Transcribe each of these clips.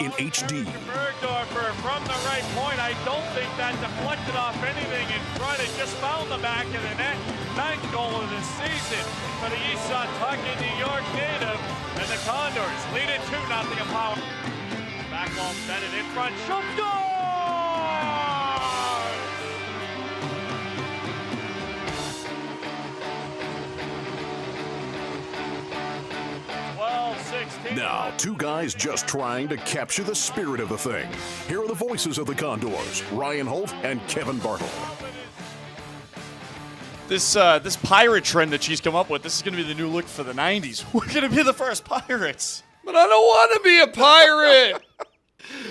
in HD. Bergdorfer from the right point. I don't think that deflected off anything in front. It just found the back of the net. 9th goal of the season for the East Nantucket New York native. And the Condors lead it 2-0 power. Back wall Bennett in front. Shot scores! 12-16. Now, two guys just trying to capture the spirit of the thing. Here are the voices of the Condors, Ryan Holt and Kevin Bartle. This pirate trend that she's come up with, this is going to be the new look for the 90s. We're going to be the first pirates. But I don't want to be a pirate.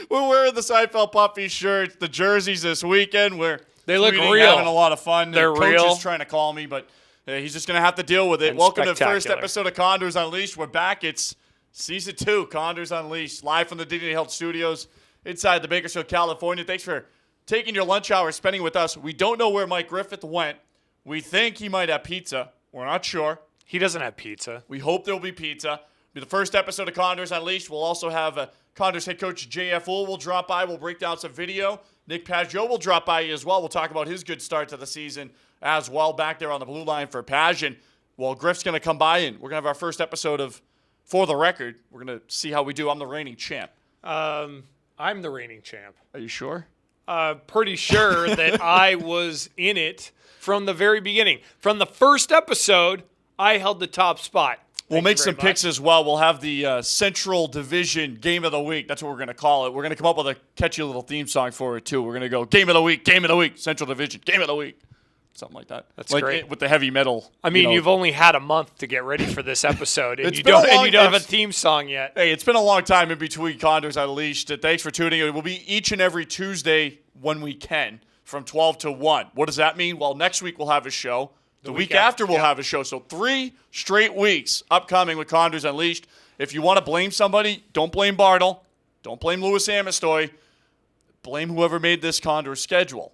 We're wearing the Seinfeld Puffy shirts, the jerseys this weekend. They look tweeting, real. Having a lot of fun. They're the coach real. is trying to call me, but he's just going to have to deal with it. And Welcome to the spectacular. first episode of Condors Unleashed. We're back. It's Season 2, Condors Unleashed, live from the Dignity Health Studios inside the Bakersfield, California. Thanks for taking your lunch hour, spending with us. We don't know where Mike Griffith went. We think he might have pizza. We're not sure. He doesn't have pizza. We hope there will be pizza. Be the first episode of Condors Unleashed. We'll also have Condors head coach J.F. Ull will drop by. We'll break down some video. Nick Pagio will drop by as well. We'll talk about his good start to the season as well back there on the blue line for Pageant. Well, Griff's going to come by, and we're going to have our first episode of For the Record. We're going to see how we do. I'm the reigning champ. I'm the reigning champ. Are you sure? Pretty sure that I was in it from the very beginning. From the first episode, I held the top spot. We'll make some picks as well. We'll have the Central Division Game of the Week. That's what we're going to call it. We're going to come up with a catchy little theme song for it, too. We're going to go Game of the Week, Central Division, Game of the Week. Something like that. That's like great. With the heavy metal. I mean, you've only had a month to get ready for this episode, and It's you been a don't long- have a theme song yet. Hey, it's been a long time in between Condors Unleashed. Thanks for tuning in. It will be each and every Tuesday when we can from 12 to 1. What does that mean? Well, next week we'll have a show. The week after we'll have a show. So 3 straight weeks upcoming with Condors Unleashed. If you want to blame somebody, don't blame Bartle. Don't blame Louis Amestoy. Blame whoever made this Condor schedule.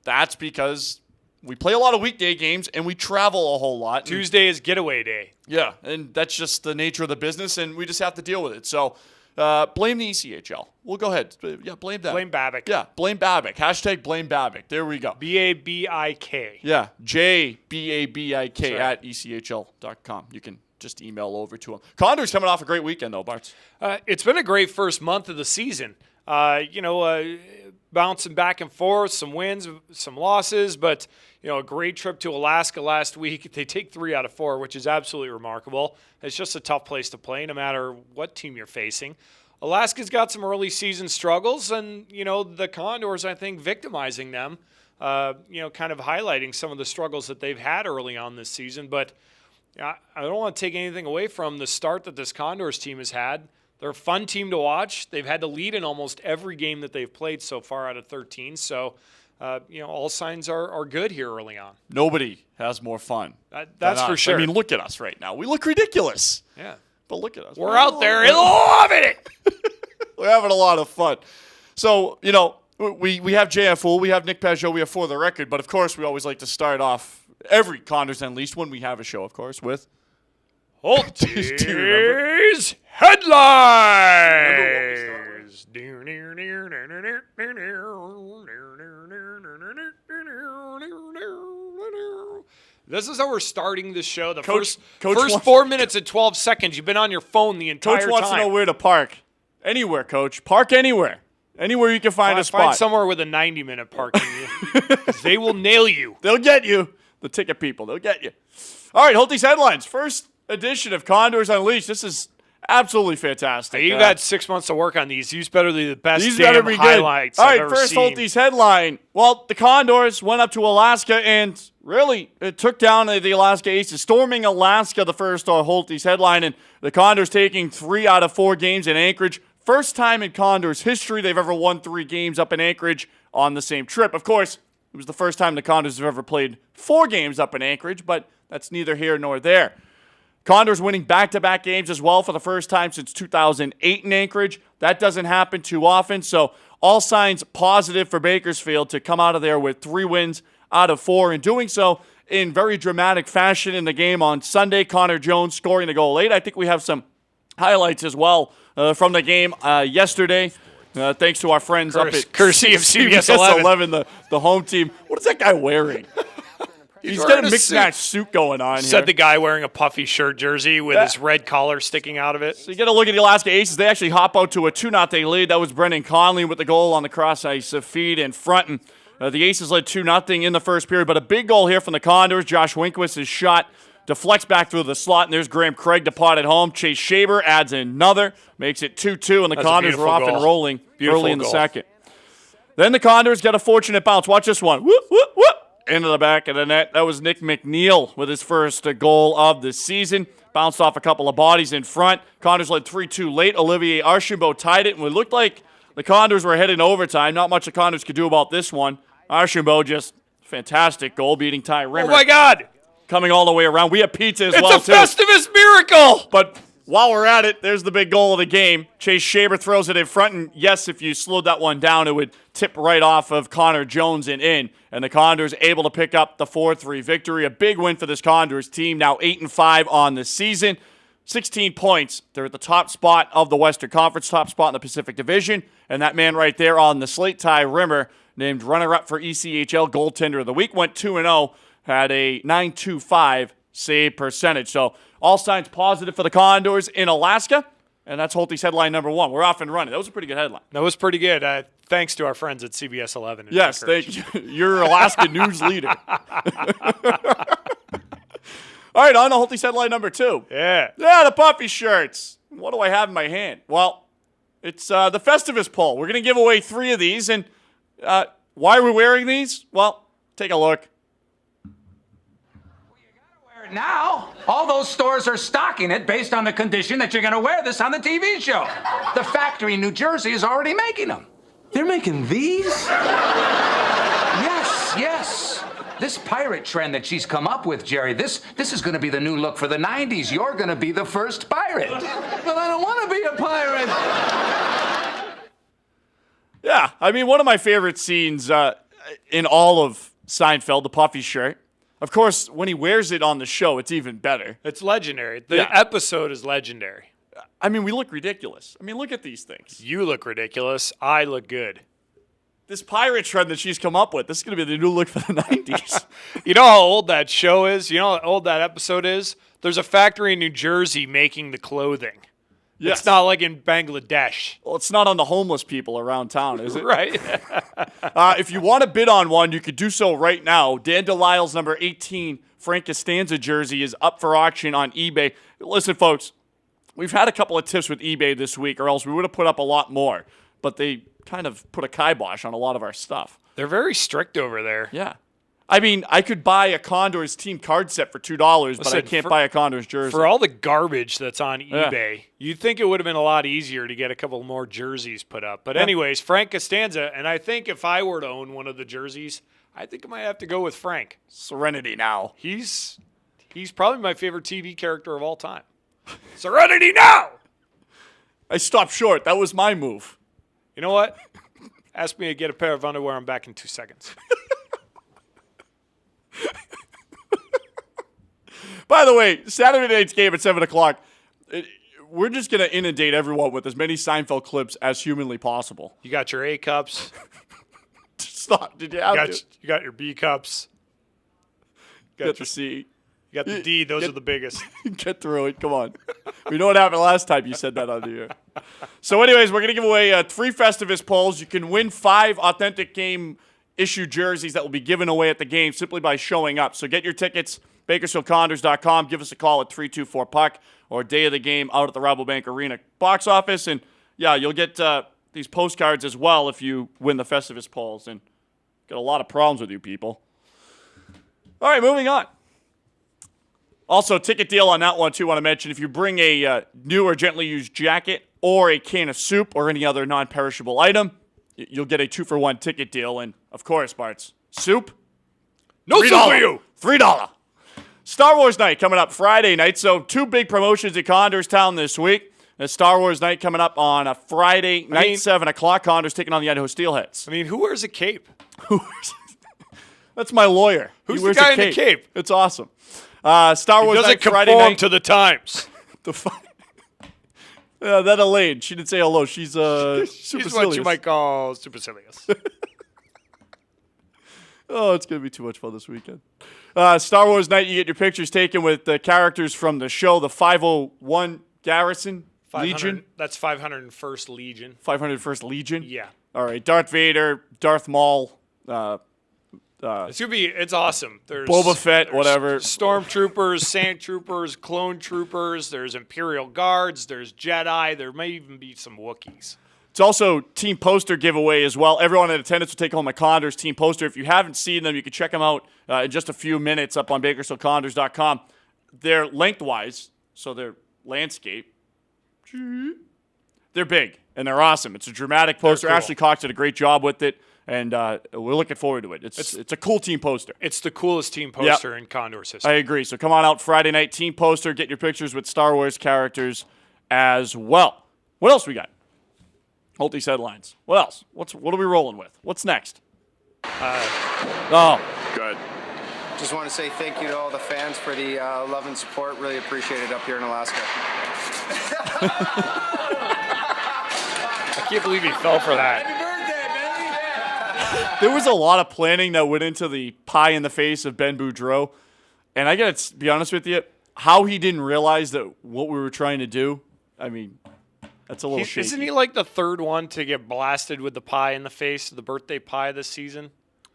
That's because we play a lot of weekday games and we travel a whole lot. Tuesday is getaway day. Yeah, and that's just the nature of the business, and we just have to deal with it. So blame the ECHL. We'll go ahead. Yeah, blame them. Blame Babbitt. Yeah, blame Babbitt. Hashtag blame Babbitt. There we go. B-A-B-I-K. Yeah, JBABIK Sorry. at ECHL.com. You can just email over to him. Condors coming off a great weekend, though, Barts. It's been a great first month of the season. Bouncing back and forth, some wins, some losses, but a great trip to Alaska last week. They take 3 out of 4, which is absolutely remarkable. It's just a tough place to play, no matter what team you're facing. Alaska's got some early season struggles, and the Condors, I think, victimizing them. Kind of highlighting some of the struggles that they've had early on this season. But I don't want to take anything away from the start that this Condors team has had. They're a fun team to watch. They've had to lead in almost every game that they've played so far out of 13. So, all signs are good here early on. Nobody has more fun. That's than for us. sure. I mean, look at us right now. We look ridiculous. Yeah. But look at us. We're out there and loving it. We're having a lot of fun. So, we have JF Ull, we have Nick Pagio, we have For the Record, but of course we always like to start off every Condors Unleashed when we have a show, of course, with Holty's headlines. This is how we're starting the show. The Coach first wants- 4 minutes and 12 seconds. You've been on your phone the entire Coach wants time. to know where to park. Anywhere, Coach. Park anywhere. Anywhere you can find a spot. Find somewhere with a 90-minute parking. 'Cause they will nail you. They'll get you. The ticket people, they'll get you. All right, Holty's headlines. First edition of Condors Unleashed. This is absolutely fantastic. You've had 6 months to work on these. These better be the best These damn better be good. highlights All I've right, ever first seen. Holty's headline. Well, the Condors went up to Alaska and really it took down the Alaska Aces, storming Alaska, the first Holty's headline, and the Condors taking 3 out of 4 games in Anchorage. First time in Condors history they've ever won 3 games up in Anchorage on the same trip. Of course, it was the first time the Condors have ever played 4 games up in Anchorage, but that's neither here nor there. Condors winning back-to-back games as well for the first time since 2008 in Anchorage. That doesn't happen too often, so all signs positive for Bakersfield to come out of there with 3 wins out of 4, and doing so in very dramatic fashion in the game on Sunday. Connor Jones scoring the goal late. I think we have some highlights as well from the game yesterday. Thanks to our friends up at courtesy of CBS 11, the home team. What is that guy wearing? He's got a mixed-match suit going on here. Said the guy wearing a Puffy shirt jersey with his red collar sticking out of it. So you get a look at the Alaska Aces. They actually hop out to a 2-0 lead. That was Brendan Conley with the goal on the cross-ice feed in front. And the Aces led 2-0 in the first period. But a big goal here from the Condors. Josh Winquist's shot deflects back through the slot, and there's Graham Craig to pot it home. Chase Shaber adds another, makes it 2-2, and the Condors were off and rolling early in the second. Then the Condors get a fortunate bounce. Watch this one. Whoop, whoop, whoop. Into the back of the net. That was Nick McNeil with his first goal of the season. Bounced off a couple of bodies in front. Condors led 3-2 late. Olivier Archambault tied it, and it looked like the Condors were heading to overtime. Not much the Condors could do about this one. Archambault just fantastic goal, beating Ty Rimmer. Oh, my God. Coming all the way around. We have pizza as well, too. It's a Festivus miracle. But while we're at it, there's the big goal of the game. Chase Shaber throws it in front, and yes, if you slowed that one down, it would tip right off of Connor Jones and in. And the Condors able to pick up the 4-3 victory. A big win for this Condors team, now 8-5 on the season. 16 points. They're at the top spot of the Western Conference, top spot in the Pacific Division. And that man right there on the slate, Ty Rimmer, named runner-up for ECHL Goaltender of the Week, went 2-0, had a .925 save percentage. So all signs positive for the Condors in Alaska. And that's Holty's headline number 1. We're off and running. That was a pretty good headline. That was pretty good. Thanks to our friends at CBS 11. Yes, thank you. You're Alaska news leader. All right, on to Holty's headline number 2. Yeah, the Puffy shirts. What do I have in my hand? Well, it's the Festivus poll. We're going to give away 3 of these. And why are we wearing these? Well, take a look. Now, all those stores are stocking it based on the condition that you're going to wear this on the TV show. The factory in New Jersey is already making them. They're making these? Yes. This pirate trend that she's come up with, Jerry, this is going to be the new look for the 90s. You're going to be the first pirate. But I don't want to be a pirate. Yeah, I mean, one of my favorite scenes in all of Seinfeld, the Puffy shirt. Of course, when he wears it on the show, it's even better. it's legendary. The episode is legendary. I mean, we look ridiculous. I mean, look at these things. You look ridiculous. I look good. This pirate trend that she's come up with, this is going to be the new look for the 90s. You know how old that show is? You know how old that episode is? There's a factory in New Jersey making the clothing. Yes. It's not like in Bangladesh. Well, it's not on the homeless people around town, is it? Right. If you want to bid on one, you could do so right now. Dan Delisle's number 18 Frank Costanza jersey is up for auction on eBay. Listen, folks, we've had a couple of tips with eBay this week, or else we would have put up a lot more. But they kind of put a kibosh on a lot of our stuff. They're very strict over there. Yeah. I mean, I could buy a Condors team card set for $2, but I can't buy a Condors jersey. For all the garbage that's on eBay, you'd think it would have been a lot easier to get a couple more jerseys put up. But anyways, Frank Costanza, and I think if I were to own one of the jerseys, I think I might have to go with Frank. Serenity now. He's probably my favorite TV character of all time. Serenity now! I stopped short. That was my move. You know what? Ask me to get a pair of underwear. I'm back in 2 seconds. By the way, Saturday night's game at 7 o'clock, we're just going to inundate everyone with as many Seinfeld clips as humanly possible. You got your A cups. Stop. Did you have to? You got your B cups. Get the C. You got the D. Those are the biggest. Get through it. Come on. We know what happened last time you said that on the air. So anyways, we're going to give away 3 Festivus polls. You can win 5 authentic game issue jerseys that will be given away at the game simply by showing up. So get your tickets, BakersfieldCondors.com. Give us a call at 324-PUCK or day of the game out at the Rabobank Arena box office. And, yeah, you'll get these postcards as well if you win the Festivus polls. And got a lot of problems with you people. All right, moving on. Also, ticket deal on that one, too, want to mention. If you bring a new or gently used jacket or a can of soup or any other non-perishable item, you'll get a 2-for-1 ticket deal. And, of course, Bart's soup. No soup for you. $3. Star Wars night coming up Friday night. So 2 big promotions at Condors Town this week. The Star Wars night coming up on a Friday night, 7 o'clock. Condors taking on the Idaho Steelheads. I mean, who wears a cape? That's my lawyer. Who's the guy in the cape? It's awesome. Star Wars doesn't night Friday conform night. to the times. That Elaine. She didn't say hello. She's supercilious. She's what you might call supercilious. Oh, it's going to be too much fun this weekend. Star Wars night, you get your pictures taken with the characters from the show, the 501 Garrison Legion. That's 501st Legion. 501st Legion? Yeah. All right, Darth Vader, Darth Maul, It's awesome. There's Boba Fett, whatever. Stormtroopers, Sand Troopers, Clone Troopers. There's Imperial Guards. There's Jedi. There may even be some Wookiees. It's also team poster giveaway as well. Everyone in attendance will take home a Condors team poster. If you haven't seen them, you can check them out in just a few minutes up on BakersfieldCondors.com. They're lengthwise, so they're landscape. They're big, and they're awesome. It's a dramatic poster. Cool. Ashley Cox did a great job with it, and we're looking forward to it. It's a cool team poster. It's the coolest team poster in Condors history. I agree. So come on out Friday night, team poster. Get your pictures with Star Wars characters as well. What else we got? Holty's headlines. What else? What are we rolling with? What's next? Good. Just want to say thank you to all the fans for the love and support. Really appreciate it up here in Alaska. I can't believe he fell for that. There was a lot of planning that went into the pie in the face of Ben Boudreau. And I got to be honest with you, how he didn't realize that what we were trying to do, I mean, that's a little shaky. Isn't he like the third one to get blasted with the pie in the face, the birthday pie this season?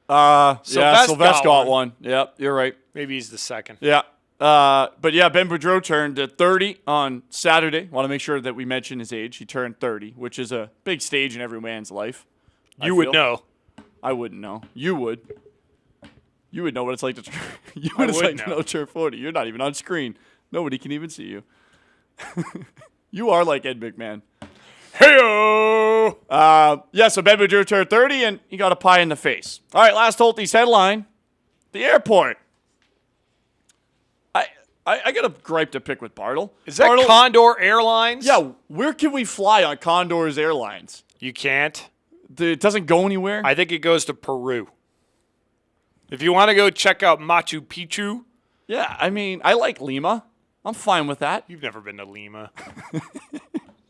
Sylvester got one. Yep, you're right. Maybe he's the second. Yeah. But yeah, Ben Boudreau turned 30 on Saturday. Want to make sure that we mention his age. He turned 30, which is a big stage in every man's life. You would know. I wouldn't know. You would. You would know what it's like to turn. You I would would like know. to know turn 40. You're not even on screen. Nobody can even see you. You are like Ed McMahon. Hey-o! So Ben Boudreau turned 30, and he got a pie in the face. All right, last Holty's headline. The airport. I got a gripe to pick with Bartle. Is that Bartle, Condor Airlines? Yeah, where can we fly on Condors Airlines? You can't. It doesn't go anywhere? I think it goes to Peru. If you want to go check out Machu Picchu. Yeah, I mean, I like Lima. I'm fine with that. You've never been to Lima.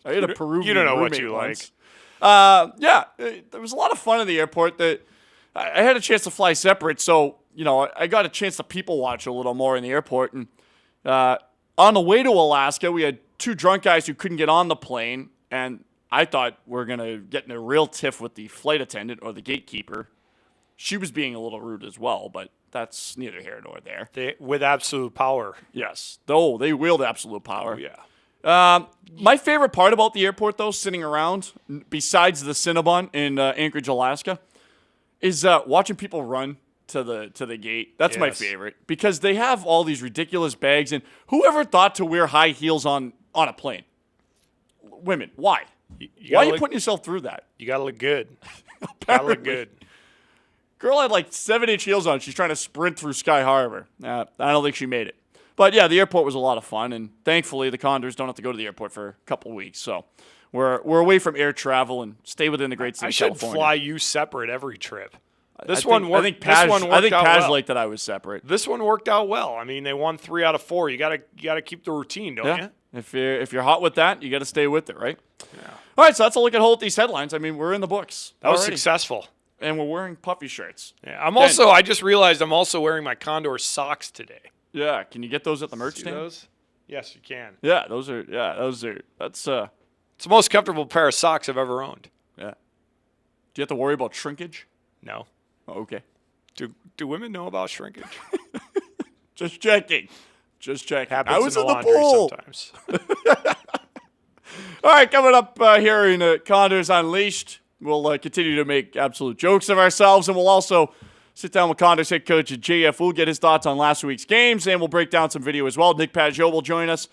I had a Peruvian You don't know what roommate you once. There was a lot of fun at the airport. That I had a chance to fly separate, so I got a chance to people watch a little more in the airport. And on the way to Alaska, we had two drunk guys who couldn't get on the plane, and I thought we were gonna get in a real tiff with the flight attendant or the gatekeeper. She was being a little rude as well, but that's neither here nor there. With absolute power. Yes, though they wield absolute power. Oh, yeah. My favorite part about the airport, though, sitting around, besides the Cinnabon in Anchorage, Alaska, is watching people run to the gate. That's my Yes. favorite because they have all these ridiculous bags. And whoever thought to wear high heels on a plane? Women, why? Why are you putting yourself through that? You got to look good. Got to look good. Girl had like 7-inch heels on. She's trying to sprint through Sky Harbor. I don't think she made it. But yeah, the airport was a lot of fun, and thankfully the Condors don't have to go to the airport for a couple of weeks. So we're away from air travel and stay within the great state I of should California. fly you separate every trip. This I one think worked. Paj, this one I worked think out Paj well. liked that I was separate. This one worked out well. I mean, they won 3 out of 4. You gotta keep the routine, don't you? If you're hot with that, you got to stay with it, right? Yeah. All right, so that's a look at Holty's headlines. I mean, we're in the books. That was already. successful. And we're wearing Puffy shirts. Yeah, I just realized I'm also wearing my Condor socks today. Yeah, can you get those at the merch See stand? those? Yes, you can. Yeah, that's It's the most comfortable pair of socks I've ever owned. yeah. Do you have to worry about shrinkage? No. Oh, okay. Do women know about shrinkage? Just checking. Happens I was in in the the laundry pool. sometimes. All right, coming up here in Condors Unleashed, we'll continue to make absolute jokes of ourselves, and we'll also sit down with Condors head coach JF. We'll get his thoughts on last week's games, and we'll break down some video as well. Nick Pagio will join us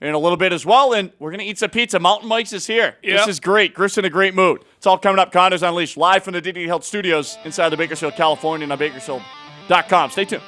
in a little bit as well, and we're going to eat some pizza. Mountain Mike's is here. Yep. This is great. Griff's in a great mood. It's all coming up. Condors Unleashed, live from the Dignity Health Studios inside of Bakersfield, California, and on Bakersfield.com. Stay tuned.